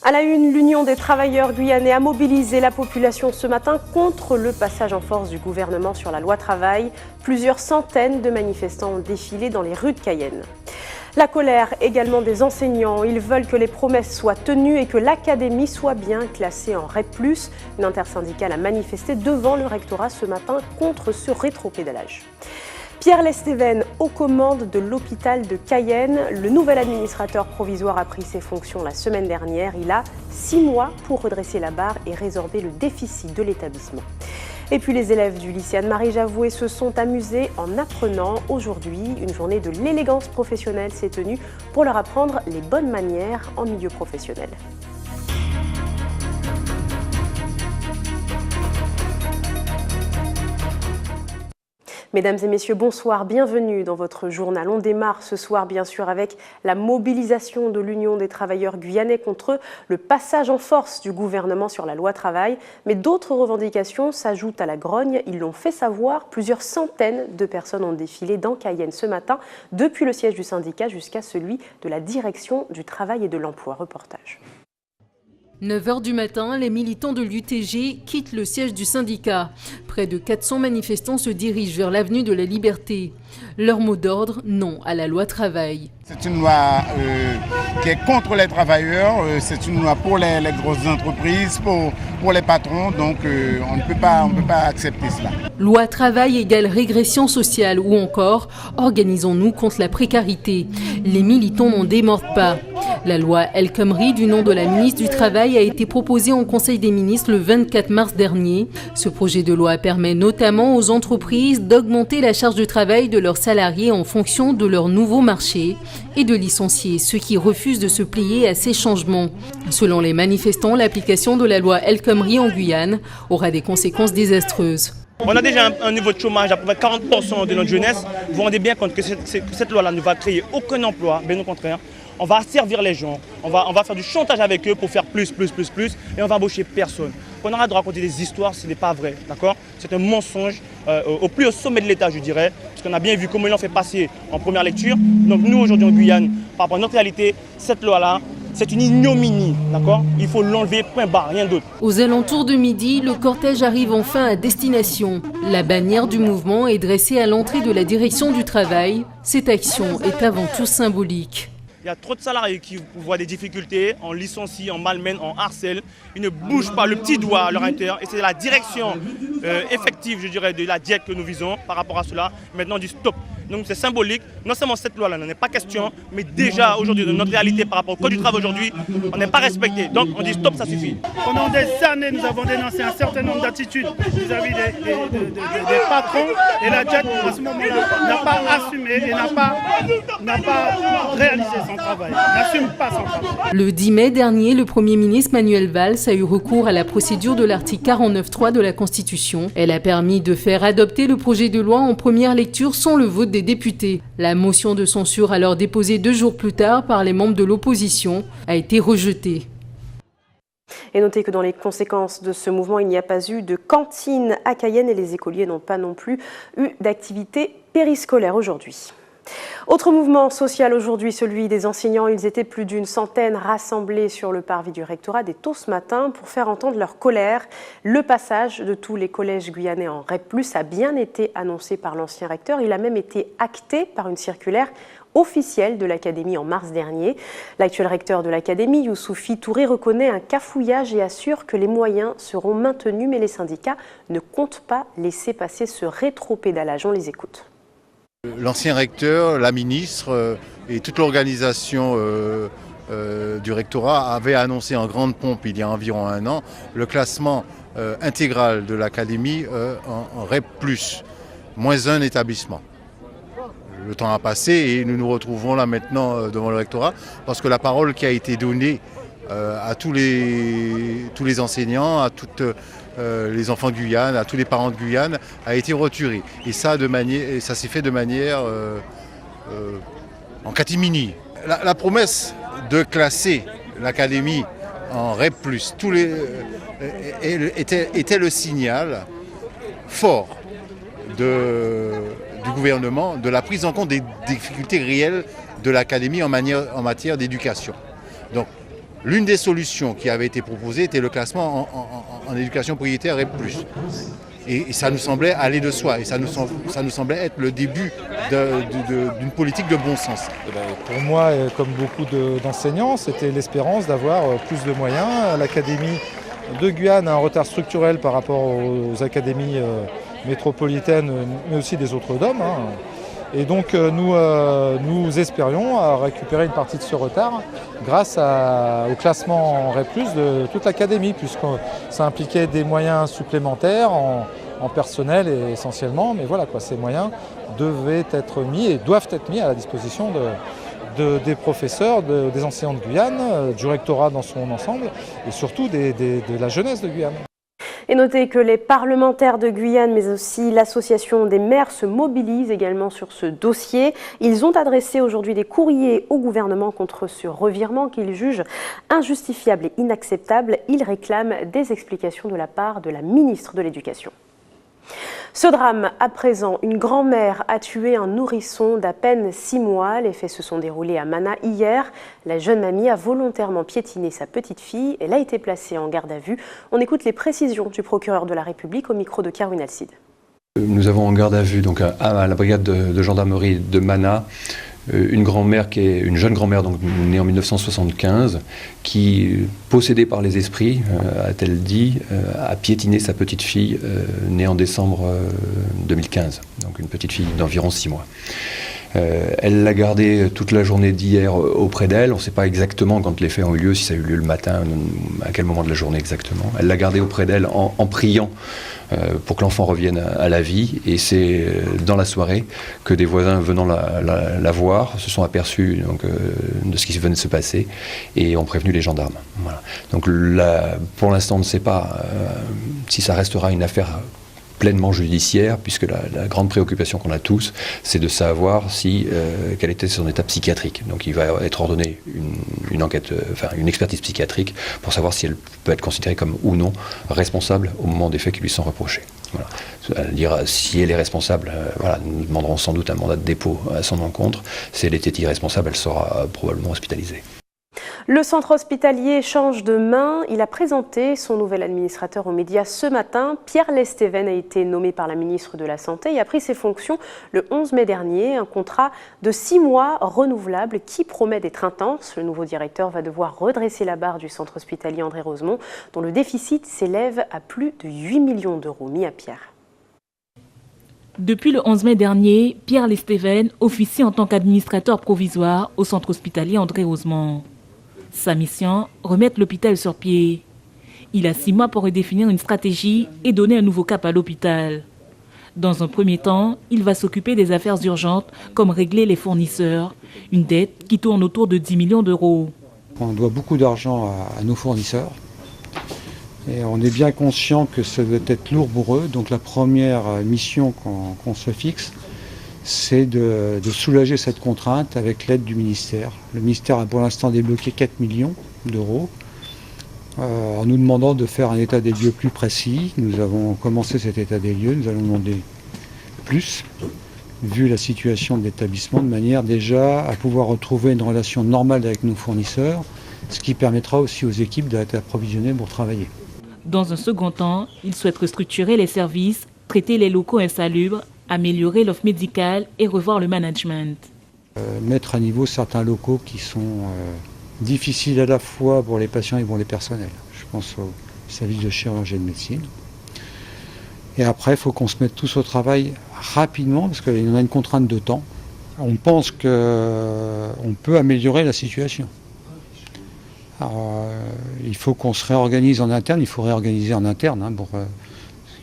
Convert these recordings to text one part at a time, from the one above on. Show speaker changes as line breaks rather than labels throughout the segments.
À la une, l'Union des travailleurs guyanais a mobilisé la population ce matin contre le passage en force du gouvernement sur la loi travail. Plusieurs centaines de manifestants ont défilé dans les rues de Cayenne. La colère également des enseignants. Ils veulent que les promesses soient tenues et que l'académie soit bien classée en REP+. Une intersyndicale a manifesté devant le rectorat ce matin contre ce rétropédalage. Pierre Lestéven aux commandes de l'hôpital de Cayenne. Le nouvel administrateur provisoire a pris ses fonctions la semaine dernière. Il a 6 mois pour redresser la barre et résorber le déficit de l'établissement. Et puis les élèves du lycée Anne-Marie Javoué se sont amusés en apprenant aujourd'hui. Une journée de l'élégance professionnelle s'est tenue pour leur apprendre les bonnes manières en milieu professionnel. Mesdames et messieurs, bonsoir, bienvenue dans votre journal. On démarre ce soir bien sûr avec la mobilisation de l'Union des travailleurs guyanais contre le passage en force du gouvernement sur la loi travail. Mais d'autres revendications s'ajoutent à la grogne, ils l'ont fait savoir. Plusieurs centaines de personnes ont défilé dans Cayenne ce matin, depuis le siège du syndicat jusqu'à celui de la direction du travail et de l'emploi. Reportage.
9h du matin, les militants de l'UTG quittent le siège du syndicat. Près de 400 manifestants se dirigent vers l'avenue de la Liberté. Leur mot d'ordre, non à la loi travail.
C'est une loi qui est contre les travailleurs, c'est une loi pour les grosses entreprises, pour les patrons, donc on ne peut pas accepter cela.
Loi travail égale régression sociale ou encore organisons-nous contre la précarité. Les militants n'en démordent pas. La loi El Khomri, du nom de la ministre du Travail, a été proposée en Conseil des ministres le 24 mars dernier. Ce projet de loi permet notamment aux entreprises d'augmenter la charge de travail de leurs salariés en fonction de leur nouveau marché et de licencier ceux qui refusent de se plier à ces changements. Selon les manifestants, l'application de la loi El Khomri en Guyane aura des conséquences désastreuses.
On a déjà un niveau de chômage d'à peu près 40% de notre jeunesse. Vous vous rendez bien compte que cette loi-là ne va créer aucun emploi, bien au contraire. On va asservir les gens, on va faire du chantage avec eux pour faire plus, et on va embaucher personne. On arrête de raconter des histoires, ce n'est pas vrai, d'accord? C'est un mensonge au plus haut sommet de l'État, je dirais, parce qu'on a bien vu comment ils l'ont fait passer en première lecture. Donc nous, aujourd'hui en Guyane, par rapport à notre réalité, cette loi-là, c'est une ignominie, d'accord? Il faut l'enlever, point barre, rien d'autre.
Aux alentours de midi, le cortège arrive enfin à destination. La bannière du mouvement est dressée à l'entrée de la direction du travail. Cette action est avant tout symbolique.
Il y a trop de salariés qui voient des difficultés, on licencie, on malmène, on harcèle. Ils ne bougent pas le petit doigt à leur intérieur. Et c'est la direction effective, je dirais, de la DIEC que nous visons par rapport à cela. Maintenant, on dit stop. Donc c'est symbolique. Non seulement cette loi-là n'en est pas question, mais déjà aujourd'hui, dans notre réalité par rapport au Code du travail aujourd'hui, on n'est pas respecté. Donc on dit stop, ça suffit.
Pendant des années, nous avons dénoncé un certain nombre d'attitudes vis-à-vis des patrons. Et la DIEC, à ce moment-là, n'a pas assumé et n'a pas réalisé son travail. N'assume pas son travail.
Le 10 mai dernier, le Premier ministre Manuel Valls a eu recours à la procédure de l'article 49.3 de la Constitution. Elle a permis de faire adopter le projet de loi en première lecture sans le vote des députés. La motion de censure, alors déposée 2 jours plus tard par les membres de l'opposition, a été rejetée.
Et notez que dans les conséquences de ce mouvement, il n'y a pas eu de cantine à Cayenne et les écoliers n'ont pas non plus eu d'activité périscolaire aujourd'hui. Autre mouvement social aujourd'hui, celui des enseignants. Ils étaient plus d'une centaine rassemblés sur le parvis du rectorat des Taux ce matin pour faire entendre leur colère. Le passage de tous les collèges guyanais en REP+, a bien été annoncé par l'ancien recteur. Il a même été acté par une circulaire officielle de l'Académie en mars dernier. L'actuel recteur de l'Académie, Youssoufi Touré, reconnaît un cafouillage et assure que les moyens seront maintenus, mais les syndicats ne comptent pas laisser passer ce rétropédalage. On les écoute.
L'ancien recteur, la ministre et toute l'organisation du rectorat avaient annoncé en grande pompe il y a environ 1 an le classement intégral de l'académie en REP+, -1 établissement. Le temps a passé et nous nous retrouvons là maintenant devant le rectorat parce que la parole qui a été donnée à tous les enseignants, à toutes les enfants de Guyane, à tous les parents de Guyane, a été retirée. Et ça s'est fait de manière en catimini. La promesse de classer l'académie en REP+, était le signal fort du gouvernement de la prise en compte des difficultés réelles de l'académie en matière d'éducation. Donc L'une des solutions qui avait été proposée était le classement en éducation prioritaire et plus. Et ça nous semblait aller de soi, et ça nous semblait être le début d'une politique de bon sens.
Pour moi, comme beaucoup d'enseignants, c'était l'espérance d'avoir plus de moyens. L'Académie de Guyane a un retard structurel par rapport aux académies métropolitaines, mais aussi des autres DOM. Et donc nous espérions à récupérer une partie de ce retard grâce au classement en REP+, de toute l'académie, puisque ça impliquait des moyens supplémentaires en personnel et essentiellement. Mais voilà, ces moyens devaient être mis et doivent être mis à la disposition des professeurs, des enseignants de Guyane, du rectorat dans son ensemble et surtout de la jeunesse de Guyane.
Et notez que les parlementaires de Guyane, mais aussi l'association des maires se mobilisent également sur ce dossier. Ils ont adressé aujourd'hui des courriers au gouvernement contre ce revirement qu'ils jugent injustifiable et inacceptable. Ils réclament des explications de la part de la ministre de l'Éducation. Ce drame, à présent, une grand-mère a tué un nourrisson d'à peine 6 mois. Les faits se sont déroulés à Mana hier. La jeune mamie a volontairement piétiné sa petite fille. Elle a été placée en garde à vue. On écoute les précisions du procureur de la République au micro de Caroline Alcide.
Nous avons en garde à vue donc à la brigade de gendarmerie de Mana une grand-mère qui est une jeune grand-mère donc née en 1975 qui, possédée par les esprits, a-t-elle dit, a piétiné sa petite fille née en décembre 2015, donc une petite fille d'environ 6 mois. Elle l'a gardée toute la journée d'hier auprès d'elle. On ne sait pas exactement quand les faits ont eu lieu, si ça a eu lieu le matin, à quel moment de la journée exactement. Elle l'a gardée auprès d'elle en priant pour que l'enfant revienne à la vie. Et c'est dans la soirée que des voisins venant la voir se sont aperçus donc, de ce qui venait de se passer et ont prévenu les gendarmes. Voilà. Donc là, pour l'instant, on ne sait pas si ça restera une affaire pleinement judiciaire, puisque la grande préoccupation qu'on a tous, c'est de savoir quel était son état psychiatrique. Donc il va être ordonné une enquête, une expertise psychiatrique pour savoir si elle peut être considérée comme ou non responsable au moment des faits qui lui sont reprochés. Voilà. C'est-à-dire si elle est responsable, nous demanderons sans doute un mandat de dépôt à son encontre. Si elle était irresponsable, elle sera probablement hospitalisée.
Le centre hospitalier change de main. Il a présenté son nouvel administrateur aux médias ce matin. Pierre Lesteven a été nommé par la ministre de la Santé et a pris ses fonctions le 11 mai dernier. Un contrat de 6 mois renouvelable qui promet d'être intense. Le nouveau directeur va devoir redresser la barre du centre hospitalier André Rosemont, dont le déficit s'élève à plus de 8 millions d'euros. Mia Pierre.
Depuis le 11 mai dernier, Pierre Lesteven officie en tant qu'administrateur provisoire au centre hospitalier André Rosemont. Sa mission, remettre l'hôpital sur pied. Il a 6 mois pour redéfinir une stratégie et donner un nouveau cap à l'hôpital. Dans un premier temps, il va s'occuper des affaires urgentes comme régler les fournisseurs, une dette qui tourne autour de 10 millions d'euros.
On doit beaucoup d'argent à nos fournisseurs et on est bien conscient que ça doit être lourd pour eux. Donc la première mission qu'on se fixe, c'est de soulager cette contrainte avec l'aide du ministère. Le ministère a pour l'instant débloqué 4 millions d'euros en nous demandant de faire un état des lieux plus précis. Nous avons commencé cet état des lieux, nous allons demander plus, vu la situation de l'établissement, de manière déjà à pouvoir retrouver une relation normale avec nos fournisseurs, ce qui permettra aussi aux équipes d'être approvisionnées pour travailler.
Dans un second temps, il souhaite restructurer les services, traiter les locaux insalubres, améliorer l'offre médicale et revoir le management.
Mettre à niveau certains locaux qui sont difficiles à la fois pour les patients et pour les personnels. Je pense au service de chirurgie et de médecine. Et après, il faut qu'on se mette tous au travail rapidement parce qu'il y en a une contrainte de temps. On pense qu'on peut améliorer la situation. Alors, il faut qu'on se réorganise en interne, il faut réorganiser en interne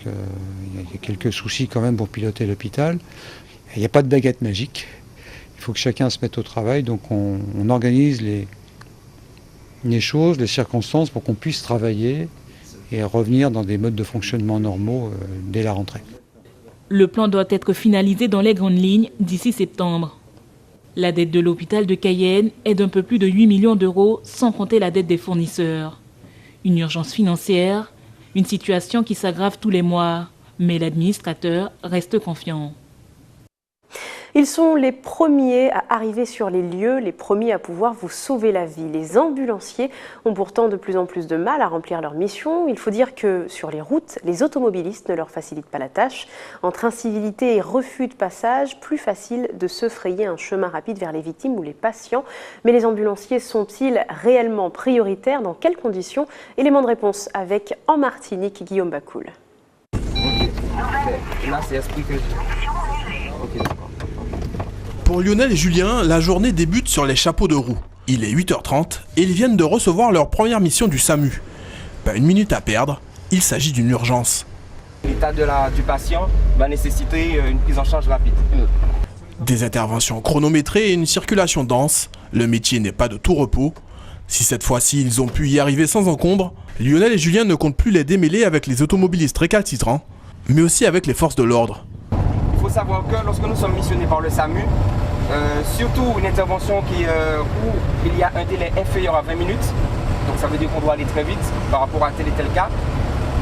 il y a quelques soucis quand même pour piloter l'hôpital. Il n'y a pas de baguette magique. Il faut que chacun se mette au travail. Donc on organise les choses, les circonstances pour qu'on puisse travailler et revenir dans des modes de fonctionnement normaux dès la rentrée.
Le plan doit être finalisé dans les grandes lignes d'ici septembre. La dette de l'hôpital de Cayenne est d'un peu plus de 8 millions d'euros, sans compter la dette des fournisseurs. Une urgence financière, une situation qui s'aggrave tous les mois, mais l'administrateur reste confiant.
Ils sont les premiers à arriver sur les lieux, les premiers à pouvoir vous sauver la vie. Les ambulanciers ont pourtant de plus en plus de mal à remplir leur mission. Il faut dire que sur les routes, les automobilistes ne leur facilitent pas la tâche. Entre incivilité et refus de passage, plus facile de se frayer un chemin rapide vers les victimes ou les patients. Mais les ambulanciers sont-ils réellement prioritaires? Dans quelles conditions? Élément de réponse avec en Martinique, Guillaume Bacoul.
Pour Lionel et Julien, la journée débute sur les chapeaux de roue. Il est 8h30 et ils viennent de recevoir leur première mission du SAMU. Pas une minute à perdre, il s'agit d'une urgence.
L'état du patient va nécessiter une prise en charge rapide.
Des interventions chronométrées et une circulation dense, le métier n'est pas de tout repos. Si cette fois-ci ils ont pu y arriver sans encombre, Lionel et Julien ne comptent plus les démêler avec les automobilistes récalcitrants, mais aussi avec les forces de l'ordre.
Il faut savoir que lorsque nous sommes missionnés par le SAMU, surtout une intervention où il y a un délai inférieur à 20 minutes, donc ça veut dire qu'on doit aller très vite par rapport à tel et tel cas,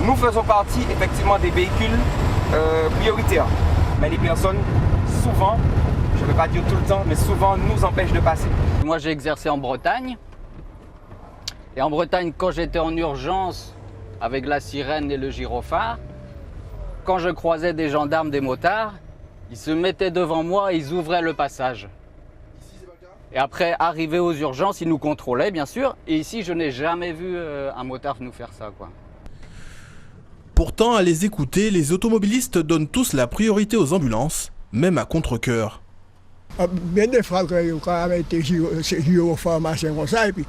nous faisons partie effectivement des véhicules prioritaires. Mais les personnes, souvent, je ne vais pas dire tout le temps, mais souvent nous empêchent de passer.
Moi j'ai exercé en Bretagne. Et en Bretagne, quand j'étais en urgence avec la sirène et le gyrophare, quand je croisais des gendarmes, des motards, ils se mettaient devant moi et ils ouvraient le passage. Et après, arrivé aux urgences, ils nous contrôlaient, bien sûr. Et ici, je n'ai jamais vu un motard nous faire ça, quoi.
Pourtant, à les écouter, les automobilistes donnent tous la priorité aux ambulances, même à contre-cœur.
Bien des fois, quand j'ai été gyrophare, comme ça, et puis,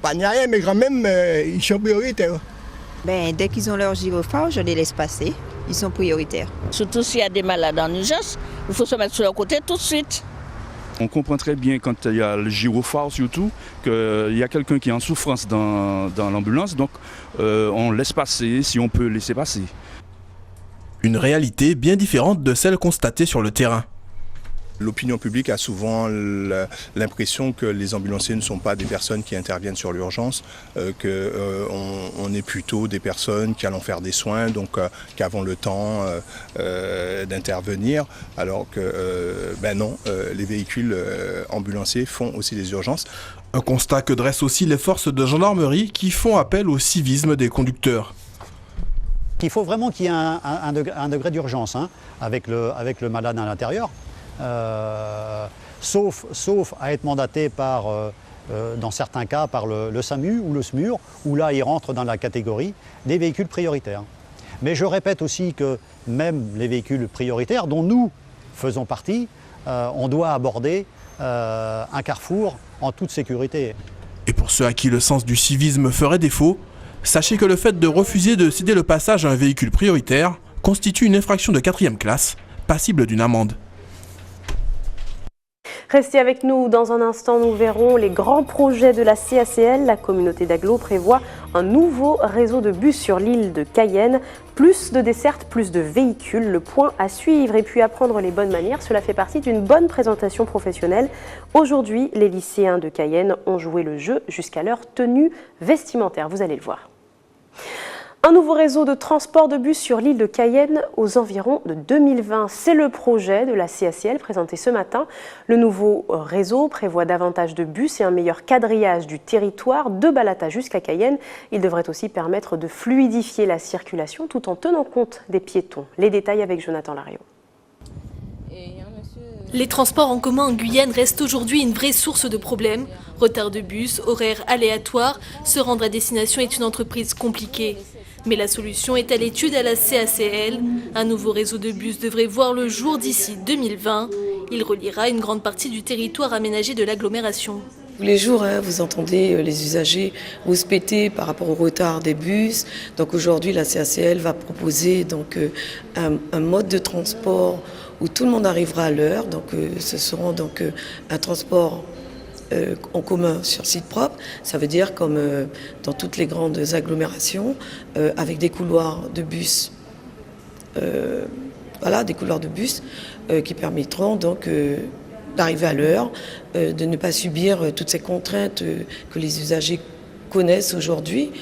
pas rien, mais quand même, ils sont prioritaires.
Dès qu'ils ont leur gyrophare, je les laisse passer. Ils sont prioritaires.
Surtout s'il y a des malades en urgence, il faut se mettre sur leur côté tout de suite.
On comprend très bien quand il y a le gyrophare surtout, qu'il y a quelqu'un qui est en souffrance dans l'ambulance, donc on laisse passer si on peut laisser passer.
Une réalité bien différente de celle constatée sur le terrain.
L'opinion publique a souvent l'impression que les ambulanciers ne sont pas des personnes qui interviennent sur l'urgence, qu'on est plutôt des personnes qui allons faire des soins, donc qui avons le temps d'intervenir, alors que non, les véhicules ambulanciers font aussi des urgences.
Un constat que dressent aussi les forces de gendarmerie qui font appel au civisme des conducteurs.
Il faut vraiment qu'il y ait un degré d'urgence avec le malade à l'intérieur. Sauf à être mandaté par, dans certains cas, par le SAMU ou le SMUR, où là, il rentre dans la catégorie des véhicules prioritaires. Mais je répète aussi que même les véhicules prioritaires, dont nous faisons partie, on doit aborder un carrefour en toute sécurité.
Et pour ceux à qui le sens du civisme ferait défaut, sachez que le fait de refuser de céder le passage à un véhicule prioritaire constitue une infraction de 4e classe, passible d'une amende.
Restez avec nous, dans un instant nous verrons les grands projets de la CACL. La communauté d'Aglo prévoit un nouveau réseau de bus sur l'île de Cayenne. Plus de dessertes, plus de véhicules, le point à suivre et puis apprendre les bonnes manières. Cela fait partie d'une bonne présentation professionnelle. Aujourd'hui, les lycéens de Cayenne ont joué le jeu jusqu'à leur tenue vestimentaire. Vous allez le voir. Un nouveau réseau de transport de bus sur l'île de Cayenne aux environs de 2020. C'est le projet de la CACL présenté ce matin. Le nouveau réseau prévoit davantage de bus et un meilleur quadrillage du territoire de Balata jusqu'à Cayenne. Il devrait aussi permettre de fluidifier la circulation tout en tenant compte des piétons. Les détails avec Jonathan Lariot.
Les transports en commun en Guyane restent aujourd'hui une vraie source de problèmes. Retard de bus, horaires aléatoires, se rendre à destination est une entreprise compliquée. Mais la solution est à l'étude à la CACL. Un nouveau réseau de bus devrait voir le jour d'ici 2020. Il reliera une grande partie du territoire aménagé de l'agglomération.
Tous les jours, vous entendez les usagers vous se péter par rapport au retard des bus. Donc aujourd'hui, la CACL va proposer un mode de transport où tout le monde arrivera à l'heure. Donc ce sera un transport en commun sur site propre, ça veut dire comme dans toutes les grandes agglomérations, avec des couloirs de bus, des couloirs de bus qui permettront donc d'arriver à l'heure, de ne pas subir toutes ces contraintes que les usagers connaissent aujourd'hui.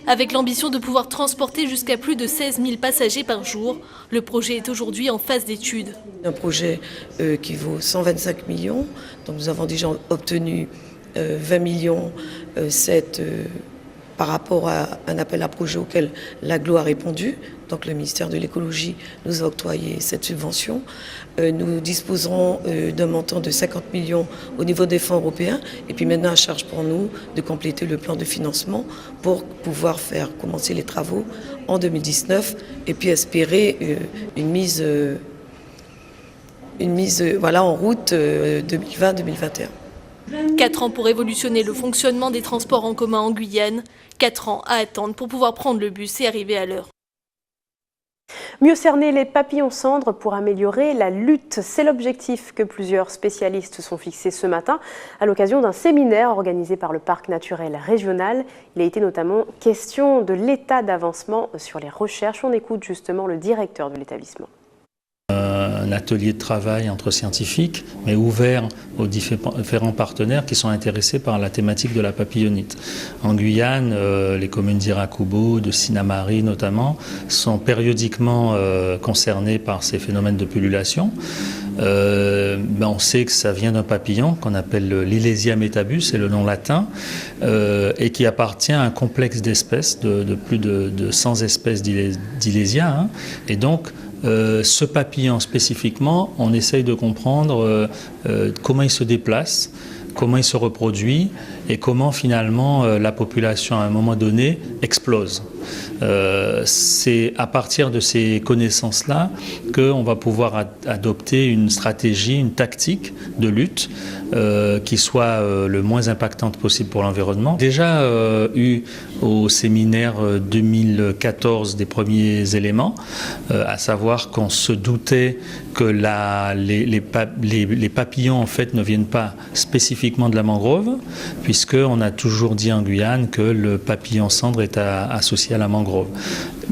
Avec l'ambition de pouvoir transporter jusqu'à plus de 16 000 passagers par jour, le projet est aujourd'hui en phase d'étude.
Un projet qui vaut 125 millions, donc nous avons déjà obtenu 20 millions par rapport à un appel à projet auquel l'AGLO a répondu. Donc le ministère de l'écologie nous a octroyé cette subvention. Nous disposerons d'un montant de 50 millions au niveau des fonds européens. Et puis maintenant, à charge pour nous de compléter le plan de financement pour pouvoir faire commencer les travaux en 2019 et puis espérer une mise en route 2020-2021.
4 ans pour révolutionner le fonctionnement des transports en commun en Guyane. 4 ans à attendre pour pouvoir prendre le bus et arriver à l'heure.
Mieux cerner les papillons cendres pour améliorer la lutte. C'est l'objectif que plusieurs spécialistes sont fixés ce matin à l'occasion d'un séminaire organisé par le Parc naturel régional. Il a été notamment question de l'état d'avancement sur les recherches. On écoute justement le directeur de l'établissement.
Un atelier de travail entre scientifiques, mais ouvert aux différents partenaires qui sont intéressés par la thématique de la papillonite. En Guyane, les communes d'Irakubo, de Sinamari notamment, sont périodiquement concernées par ces phénomènes de pullulation. On sait que ça vient d'un papillon qu'on appelle l'Ilesia metabus, c'est le nom latin, et qui appartient à un complexe d'espèces, de plus de 100 espèces d'Ilesia. Et donc, ce papillon spécifiquement, on essaye de comprendre comment il se déplace, comment il se reproduit et comment finalement la population à un moment donné explose. C'est à partir de ces connaissances-là qu'on va pouvoir adopter une stratégie, une tactique de lutte qui soit le moins impactante possible pour l'environnement. Déjà eu au séminaire 2014 des premiers éléments, à savoir qu'on se doutait que les papillons en fait ne viennent pas spécifiquement de la mangrove, puisqu'on a toujours dit en Guyane que le papillon cendre est associé à la mangrove.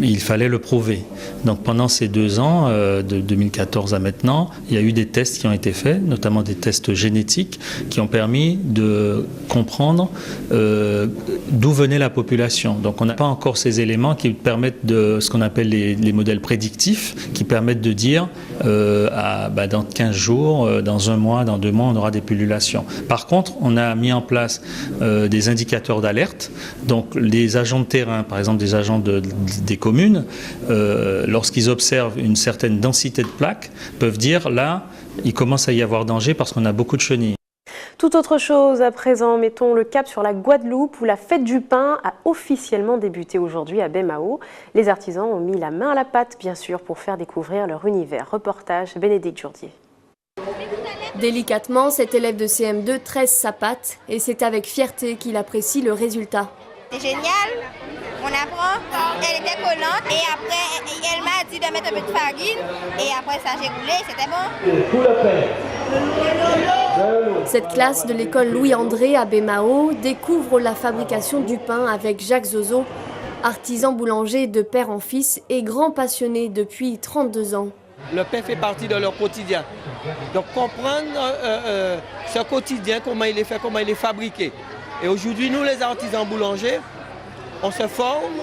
Il fallait le prouver. Donc pendant ces 2 ans, de 2014 à maintenant, il y a eu des tests qui ont été faits, notamment des tests génétiques, qui ont permis de comprendre d'où venait la population. Donc on n'a pas encore ces éléments qui permettent de ce qu'on appelle les modèles prédictifs, qui permettent de dire dans 15 jours, dans 1 mois, dans 2 mois, on aura des pullulations. Par contre, on a mis en place des indicateurs d'alerte. Donc les agents de terrain, par exemple des agents des communes, lorsqu'ils observent une certaine densité de plaques, peuvent dire là, il commence à y avoir danger parce qu'on a beaucoup de chenilles.
Tout autre chose à présent, mettons le cap sur la Guadeloupe où la fête du pain a officiellement débuté aujourd'hui à Baie-Mahault. Les artisans ont mis la main à la pâte, bien sûr, pour faire découvrir leur univers. Reportage Bénédicte Jourdier.
Délicatement, cet élève de CM2 tresse sa pâte et c'est avec fierté qu'il apprécie le résultat.
C'est génial, on apprend, elle était collante et après elle m'a dit de mettre un peu de farine et après ça j'ai roulé, c'était bon.
Cette classe de l'école Louis-André à Baie-Mahault découvre la fabrication du pain avec Jacques Zozo, artisan boulanger de père en fils et grand passionné depuis 32 ans.
Le pain fait partie de leur quotidien. Donc comprendre ce quotidien, comment il est fait, comment il est fabriqué. Et aujourd'hui, nous les artisans boulangers, on se forme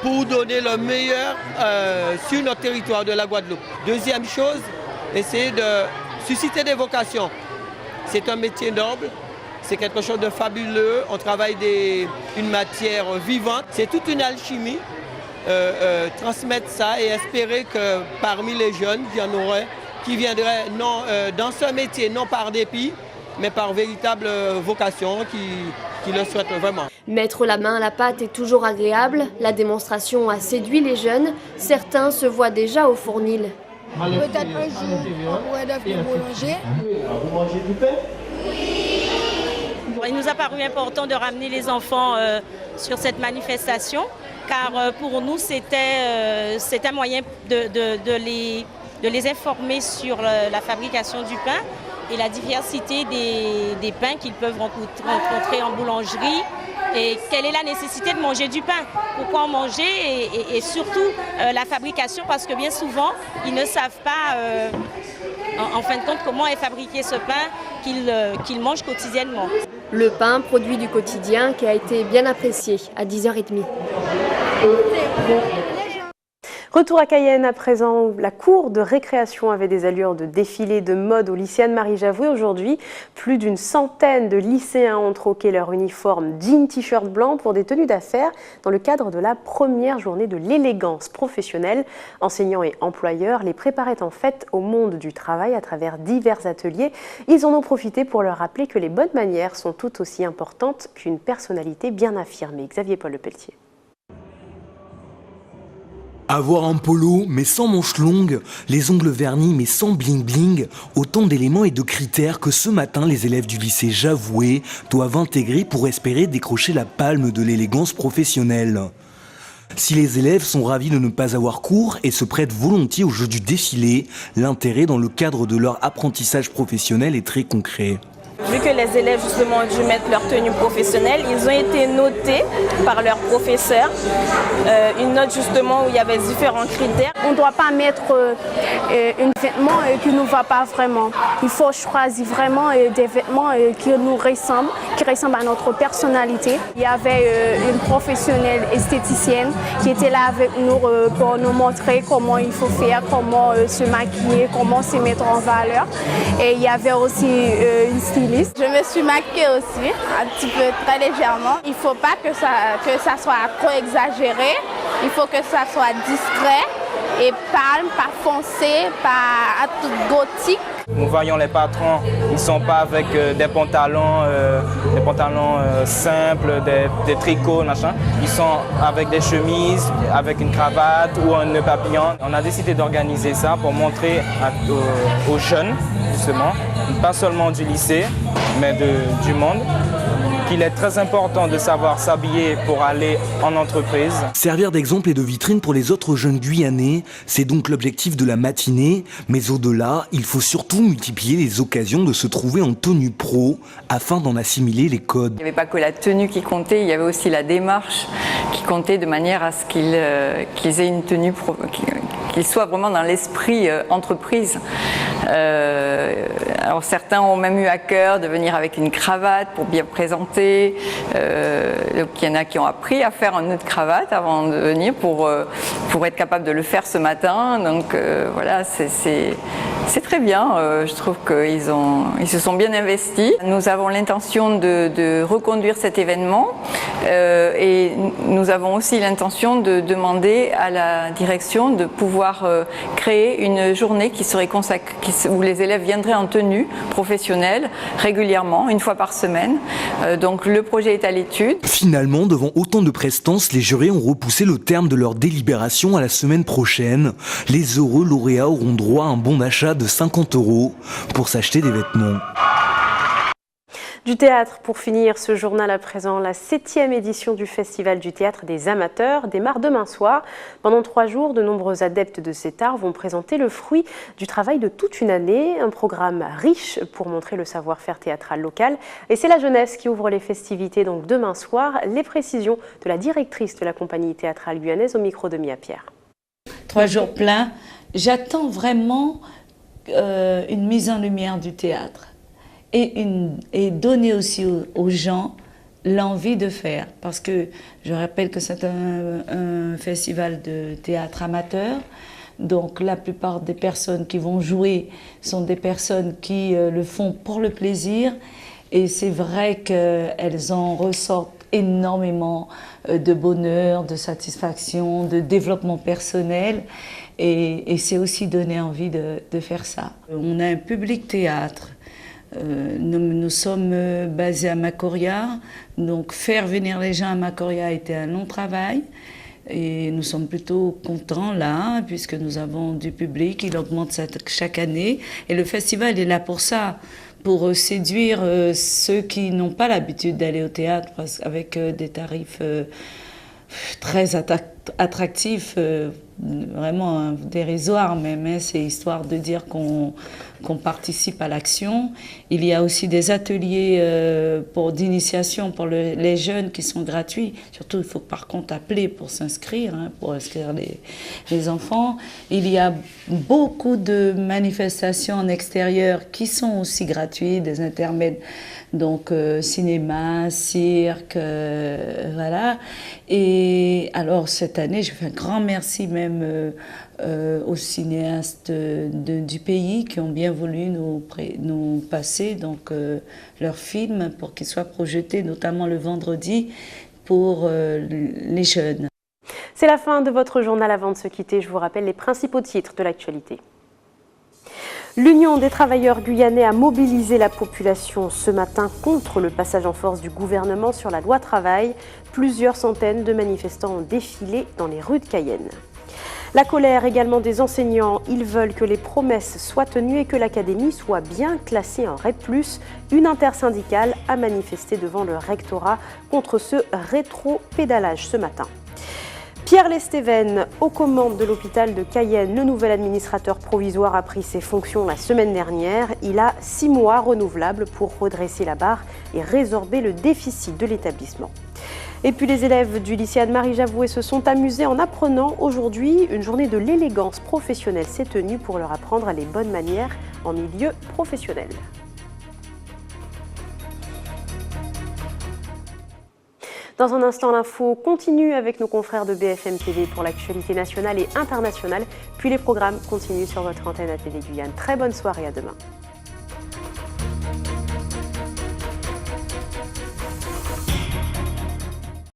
pour donner le meilleur sur notre territoire de la Guadeloupe. Deuxième chose, essayer de susciter des vocations. C'est un métier noble, c'est quelque chose de fabuleux. On travaille une matière vivante, c'est toute une alchimie. Transmettre ça et espérer que parmi les jeunes, il y en aurait qui viendraient dans ce métier, non par dépit, mais par véritable vocation, qui le souhaitent vraiment.
Mettre la main à la pâte est toujours agréable. La démonstration a séduit les jeunes. Certains se voient déjà au fournil.
Peut-être un jour, on pourrait devenir boulanger.
Vous mangez du pain?
Il nous a paru important de ramener les enfants sur cette manifestation, car pour nous, c'est un moyen de les informer sur la fabrication du pain et la diversité des pains qu'ils peuvent rencontrer en boulangerie et quelle est la nécessité de manger du pain, pourquoi en manger et surtout la fabrication parce que bien souvent ils ne savent pas en fin de compte comment est fabriqué ce pain qu'ils mangent quotidiennement.
Le pain, produit du quotidien, qui a été bien apprécié à 10h30.
Retour à Cayenne à présent, la cour de récréation avait des allures de défilé de mode au lycée Anne-Marie Javoué. Aujourd'hui, plus d'une centaine de lycéens ont troqué leur uniforme jean t-shirt blanc pour des tenues d'affaires dans le cadre de la première journée de l'élégance professionnelle. Enseignants et employeurs les préparaient en fait au monde du travail à travers divers ateliers. Ils en ont profité pour leur rappeler que les bonnes manières sont tout aussi importantes qu'une personnalité bien affirmée. Xavier Paul Lepelletier.
Avoir un polo mais sans manches longues, les ongles vernis mais sans bling bling, autant d'éléments et de critères que ce matin les élèves du lycée Javoué doivent intégrer pour espérer décrocher la palme de l'élégance professionnelle. Si les élèves sont ravis de ne pas avoir cours et se prêtent volontiers au jeu du défilé, l'intérêt dans le cadre de leur apprentissage professionnel est très concret.
Vu que les élèves justement ont dû mettre leur tenue professionnelle, ils ont été notés par leurs professeurs. Une note justement où il y avait différents critères.
On ne doit pas mettre un vêtement qui ne nous va pas vraiment. Il faut choisir vraiment des vêtements qui nous ressemblent, qui ressemblent à notre personnalité. Il y avait une professionnelle esthéticienne qui était là avec nous pour nous montrer comment il faut faire, comment se maquiller, comment se mettre en valeur. Et il y avait aussi une styliste.
Je me suis maquillée aussi, un petit peu, très légèrement. Il ne faut pas que ça soit trop exagéré. Il faut que ça soit discret et calme, pas foncé, pas tout gothique.
Nous voyons les patrons, ils ne sont pas avec des pantalons simples, des tricots, machin. Ils sont avec des chemises, avec une cravate ou un nœud papillon. On a décidé d'organiser ça pour montrer aux jeunes, justement, pas seulement du lycée, mais du monde, qu'il est très important de savoir s'habiller pour aller en entreprise.
Servir d'exemple et de vitrine pour les autres jeunes Guyanais, c'est donc l'objectif de la matinée. Mais au-delà, il faut surtout multiplier les occasions de se trouver en tenue pro afin d'en assimiler les codes.
Il n'y avait pas que la tenue qui comptait, il y avait aussi la démarche qui comptait de manière à ce qu'ils aient une tenue qu'ils soient vraiment dans l'esprit entreprise. Alors certains ont même eu à cœur de venir avec une cravate pour bien présenter. Donc il y en a qui ont appris à faire un nœud de cravate avant de venir pour être capable de le faire ce matin. Donc voilà, c'est très bien. Je trouve qu'ils se sont bien investis. Nous avons l'intention de reconduire cet événement et nous avons aussi l'intention de demander à la direction de pouvoir créer une journée qui serait où les élèves viendraient en tenue professionnelle régulièrement, une fois par semaine. Donc le projet est à l'étude.
Finalement, devant autant de prestances, les jurés ont repoussé le terme de leur délibération à la semaine prochaine. Les heureux lauréats auront droit à un bon d'achat de 50 € pour s'acheter des vêtements.
Du théâtre, pour finir ce journal à présent, la 7e édition du Festival du théâtre des amateurs démarre demain soir. Pendant 3 jours, de nombreux adeptes de cet art vont présenter le fruit du travail de toute une année. Un programme riche pour montrer le savoir-faire théâtral local. Et c'est la jeunesse qui ouvre les festivités donc demain soir. Les précisions de la directrice de la compagnie théâtrale guyanaise au micro de Mia Pierre.
3 jours pleins. J'attends vraiment une mise en lumière du théâtre. Et donner aussi aux gens l'envie de faire. Parce que je rappelle que c'est un festival de théâtre amateur. Donc la plupart des personnes qui vont jouer sont des personnes qui le font pour le plaisir. Et c'est vrai qu'elles en ressortent énormément de bonheur, de satisfaction, de développement personnel. Et c'est aussi donner envie de faire ça. On a un public théâtre. Nous sommes basés à Macoria, donc faire venir les gens à Macoria a été un long travail et nous sommes plutôt contents là puisque nous avons du public, il augmente chaque année et le festival est là pour ça, pour séduire ceux qui n'ont pas l'habitude d'aller au théâtre avec des tarifs très attractifs vraiment dérisoire même, hein, c'est histoire de dire qu'on participe à l'action. Il y a aussi des ateliers d'initiation pour les jeunes qui sont gratuits. Surtout, il faut par contre appeler pour s'inscrire, hein, pour inscrire les enfants. Il y a beaucoup de manifestations en extérieur qui sont aussi gratuites, des intermèdes, donc cinéma, cirque, voilà. Et alors cette année, je fais un grand merci même aux cinéastes du pays qui ont bien voulu nous passer donc leurs films pour qu'ils soient projetés, notamment le vendredi pour les jeunes.
C'est la fin de votre journal. Avant de se quitter, je vous rappelle les principaux titres de l'actualité. L'Union des travailleurs guyanais a mobilisé la population ce matin contre le passage en force du gouvernement sur la loi travail. Plusieurs centaines de manifestants ont défilé dans les rues de Cayenne. La colère également des enseignants. Ils veulent que les promesses soient tenues et que l'académie soit bien classée en REP+. Une intersyndicale a manifesté devant le rectorat contre ce rétro-pédalage ce matin. Pierre Lestéven, aux commandes de l'hôpital de Cayenne, le nouvel administrateur provisoire a pris ses fonctions la semaine dernière. Il a 6 mois renouvelables pour redresser la barre et résorber le déficit de l'établissement. Et puis les élèves du lycée Anne-Marie Javoué se sont amusés en apprenant aujourd'hui une journée de l'élégance professionnelle s'est tenue pour leur apprendre les bonnes manières en milieu professionnel. Dans un instant, l'info continue avec nos confrères de BFM TV pour l'actualité nationale et internationale. Puis les programmes continuent sur votre antenne ATV Guyane. Très bonne soirée, à demain.